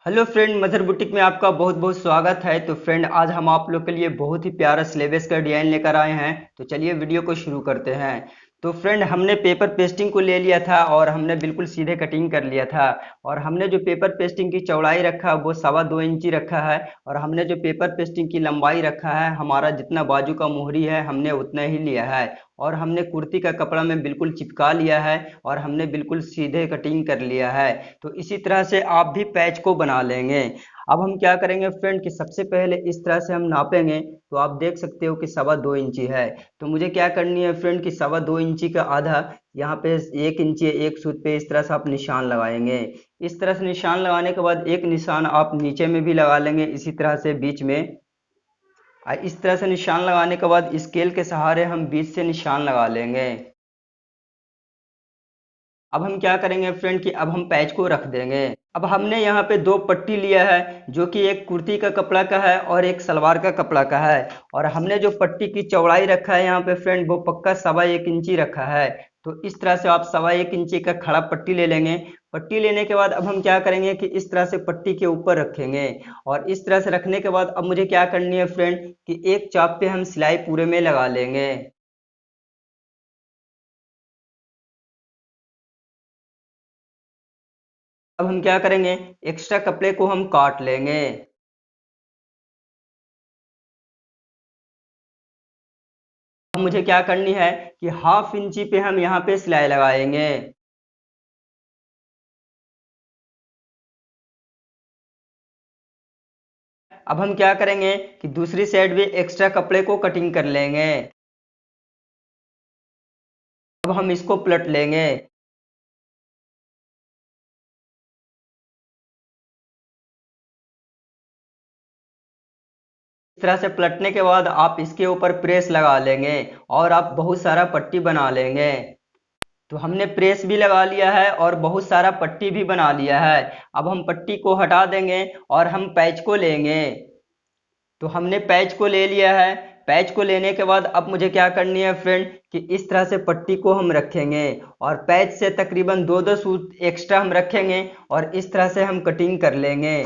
Hello friend, mother boutique में आपका बहुत बहुत स्वागत है। तो फ्रेंड, आज हम आप लोग के लिए बहुत ही प्यारा स्लीवलेस का डिजाइन लेकर आए हैं। तो चलिए वीडियो को शुरू करते हैं। तो फ्रेंड, हमने पेपर पेस्टिंग को ले लिया था और हमने बिल्कुल सीधे कटिंग कर लिया था। और हमने जो पेपर पेस्टिंग की चौड़ाई रखा वो 2.25 इंची रखा है। और हमने जो पेपर पेस्टिंग की लंबाई रखा है, हमारा जितना बाजू का मोहरी है हमने उतना ही लिया है। और हमने कुर्ती का कपड़ा में बिल्कुल चिपका लिया है और हमने बिल्कुल सीधे कटिंग कर लिया है। तो इसी तरह से आप भी पैच को बना लेंगे। अब हम क्या करेंगे फ्रेंड कि सबसे पहले इस तरह से हम नापेंगे। तो आप देख सकते हो कि 2.25 इंची है। तो मुझे क्या करनी है फ्रेंड कि 2.25 इंची का आधा यहाँ पे 1 इंची एक सूत पे इस तरह से आप निशान लगाएंगे। इस तरह से निशान लगाने के बाद एक निशान आप नीचे में भी लगा लेंगे इसी तरह से बीच में। इस तरह से निशान लगाने के बाद स्केल के सहारे हम बीच से निशान लगा लेंगे। अब हम क्या करेंगे फ्रेंड कि अब हम पैच को रख देंगे। अब हमने यहाँ पे दो पट्टी लिया है, जो कि एक कुर्ती का कपड़ा का है और एक सलवार का कपड़ा का है। और हमने जो पट्टी की चौड़ाई रखा है यहाँ पे फ्रेंड, वो पक्का 1.25 इंची रखा है। तो इस तरह से आप 1.25 इंची का खड़ा पट्टी ले लेंगे। पट्टी लेने के बाद अब हम क्या करेंगे कि इस तरह से पट्टी के ऊपर रखेंगे। और इस तरह से रखने के बाद अब मुझे क्या करनी है फ्रेंड कि एक चाप पे हम सिलाई पूरे में लगा लेंगे। अब हम क्या करेंगे, एक्स्ट्रा कपड़े को हम काट लेंगे। अब मुझे क्या करनी है कि 1/2 इंची पे हम यहाँ पे सिलाई लगाएंगे। अब हम क्या करेंगे कि दूसरी साइड भी एक्स्ट्रा कपड़े को कटिंग कर लेंगे। अब हम इसको पलट लेंगे। इस तरह से पलटने के बाद आप इसके ऊपर प्रेस लगा लेंगे और आप बहुत सारा पट्टी बना लेंगे। तो हमने प्रेस भी लगा लिया है और बहुत सारा पट्टी भी बना लिया है। अब हम पट्टी को हटा देंगे और हम पैच को लेंगे। तो हमने पैच को ले लिया है। पैच को लेने के बाद अब मुझे क्या करनी है फ्रेंड कि इस तरह से पट्टी को हम रखेंगे। और पैच से तकरीबन दो दो सूत एक्स्ट्रा हम रखेंगे और इस तरह से हम कटिंग कर लेंगे।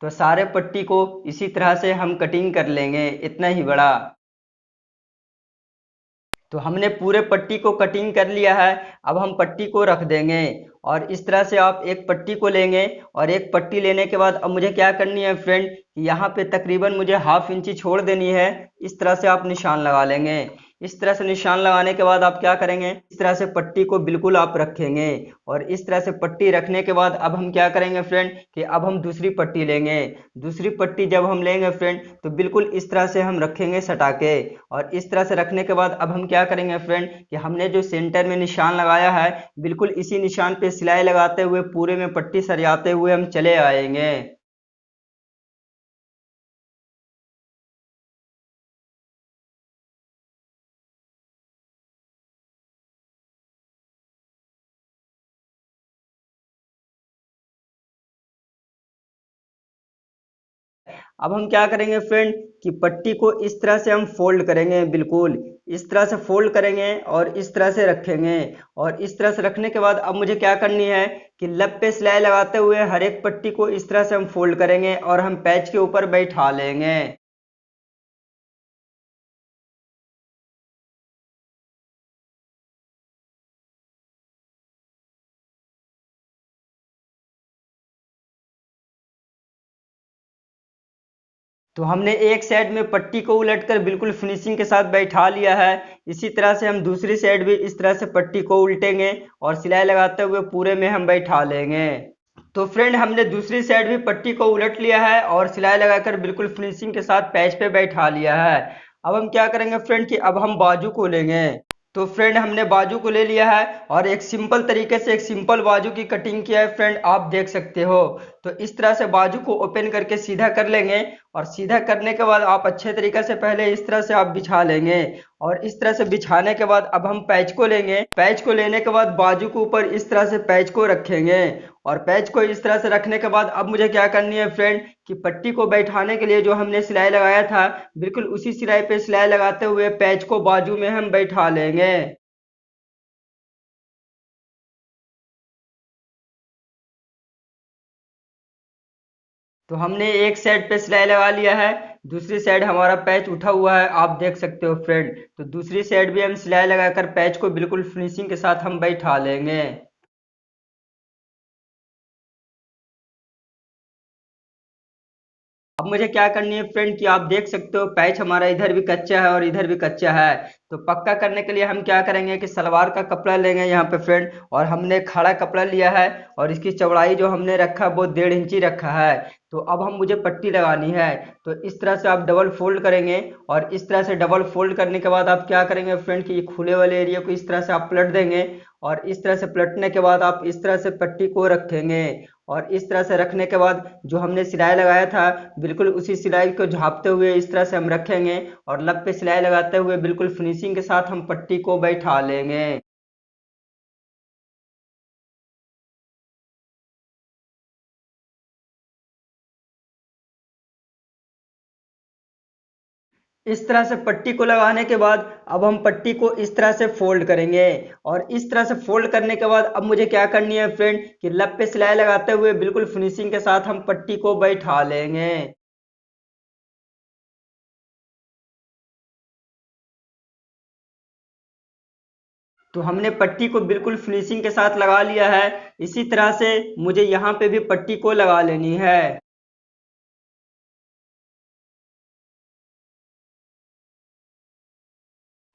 तो सारे पट्टी को इसी तरह से हम कटिंग कर लेंगे, इतना ही बड़ा। तो हमने पूरे पट्टी को कटिंग कर लिया है। अब हम पट्टी को रख देंगे। और इस तरह से आप एक पट्टी को लेंगे। और एक पट्टी लेने के बाद अब मुझे क्या करनी है फ्रेंड, यहाँ पे तकरीबन मुझे 1/2 इंची छोड़ देनी है। इस तरह से आप निशान लगा लेंगे। इस तरह से निशान लगाने के बाद आप क्या करेंगे, इस तरह से पट्टी को बिल्कुल आप रखेंगे। और इस तरह से पट्टी रखने के बाद अब हम क्या करेंगे फ्रेंड कि अब हम दूसरी पट्टी लेंगे। दूसरी पट्टी जब हम लेंगे फ्रेंड, तो बिल्कुल इस तरह से हम रखेंगे सटा के। और इस तरह से रखने के बाद अब हम क्या करेंगे फ्रेंड कि हमने जो सेंटर में निशान लगाया है, बिल्कुल इसी निशान पे सिलाई लगाते हुए पूरे में पट्टी सरियाते हुए हम चले आएंगे। अब हम क्या करेंगे फ्रेंड कि पट्टी को इस तरह से हम फोल्ड करेंगे, बिल्कुल इस तरह से फोल्ड करेंगे और इस तरह से रखेंगे। और इस तरह से रखने के बाद अब मुझे क्या करनी है कि लब पे सिलाई लगाते हुए हर एक पट्टी को इस तरह से हम फोल्ड करेंगे और हम पैच के ऊपर बैठा लेंगे। तो हमने एक साइड में पट्टी को उलटकर बिल्कुल फिनिशिंग के साथ बैठा लिया है। इसी तरह से हम दूसरी साइड भी इस तरह से पट्टी को उल्टेंगे और सिलाई लगाते हुए पूरे में हम बैठा लेंगे। तो फ्रेंड, हमने दूसरी साइड भी पट्टी को उलट लिया है और सिलाई लगाकर बिल्कुल फिनिशिंग के साथ पैच पे बैठा लिया है। अब हम क्या करेंगे फ्रेंड कि अब हम बाजू को लेंगे। तो फ्रेंड, हमने बाजू को ले लिया है और एक सिंपल तरीके से एक सिंपल बाजू की कटिंग किया है फ्रेंड, आप देख सकते हो। तो इस तरह से बाजू को ओपन करके सीधा कर लेंगे। और सीधा करने के बाद आप अच्छे तरीके से पहले इस तरह से आप बिछा लेंगे। और इस तरह से बिछाने के बाद अब हम पैच को लेंगे। पैच को लेने के बाद बाजू के ऊपर इस तरह से पैच को रखेंगे। और पैच को इस तरह से रखने के बाद अब मुझे क्या करनी है फ्रेंड कि पट्टी को बैठाने के लिए जो हमने सिलाई लगाया था, बिल्कुल उसी सिलाई पे सिलाई लगाते हुए पैच को बाजू में हम बैठा लेंगे। तो हमने एक साइड पे सिलाई लगा लिया है, दूसरी साइड हमारा पैच उठा हुआ है, आप देख सकते हो फ्रेंड। तो दूसरी साइड भी हम सिलाई लगाकर पैच को बिल्कुल फिनिशिंग के साथ हम बैठा लेंगे। अब मुझे क्या करनी है फ्रेंड कि आप देख सकते हो पैच हमारा इधर भी कच्चा है और इधर भी कच्चा है। तो पक्का करने के लिए हम क्या करेंगे कि सलवार का कपड़ा लेंगे यहाँ पे फ्रेंड, और हमने खड़ा कपड़ा लिया है और इसकी चौड़ाई जो हमने रखा है वो 1.5 इंची रखा है। तो अब हम मुझे पट्टी लगानी है। तो इस तरह से आप डबल फोल्ड करेंगे, और इस तरह से डबल फोल्ड करने के बाद आप क्या करेंगे फ्रेंड कि ये खुले वाले एरिया को इस तरह से आप पलट देंगे, और इस तरह से पलटने के बाद आप इस तरह से पट्टी को रखेंगे। और इस तरह से रखने के बाद जो हमने सिलाई लगाया था बिल्कुल उसी सिलाई को झाँपते हुए इस तरह से हम रखेंगे, और लब पे सिलाई लगाते हुए बिल्कुल फिनिशिंग के साथ हम पट्टी को बैठा लेंगे। इस तरह से पट्टी को लगाने के बाद अब हम पट्टी को इस तरह से फोल्ड करेंगे, और इस तरह से फोल्ड करने के बाद अब मुझे क्या करनी है फ्रेंड कि लब पे सिलाई लगाते हुए बिल्कुल फिनिशिंग के साथ हम पट्टी को बैठा लेंगे। तो हमने पट्टी को बिल्कुल फिनिशिंग के साथ लगा लिया है। इसी तरह से मुझे यहाँ पे भी पट्टी को लगा लेनी है।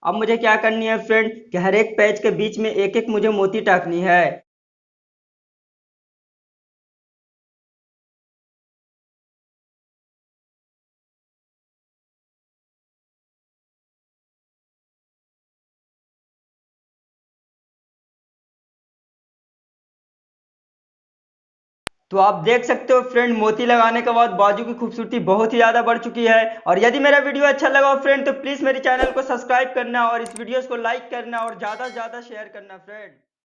अब मुझे क्या करनी है फ्रेंड कि हर एक पैच के बीच में एक एक मुझे मोती टाकनी है। तो आप देख सकते हो फ्रेंड मोती लगाने के बाद बाजू की खूबसूरती बहुत ही ज्यादा बढ़ चुकी है। और यदि मेरा वीडियो अच्छा लगा हो फ्रेंड तो प्लीज मेरे चैनल को सब्सक्राइब करना और इस वीडियो को लाइक करना और ज्यादा से ज्यादा शेयर करना फ्रेंड।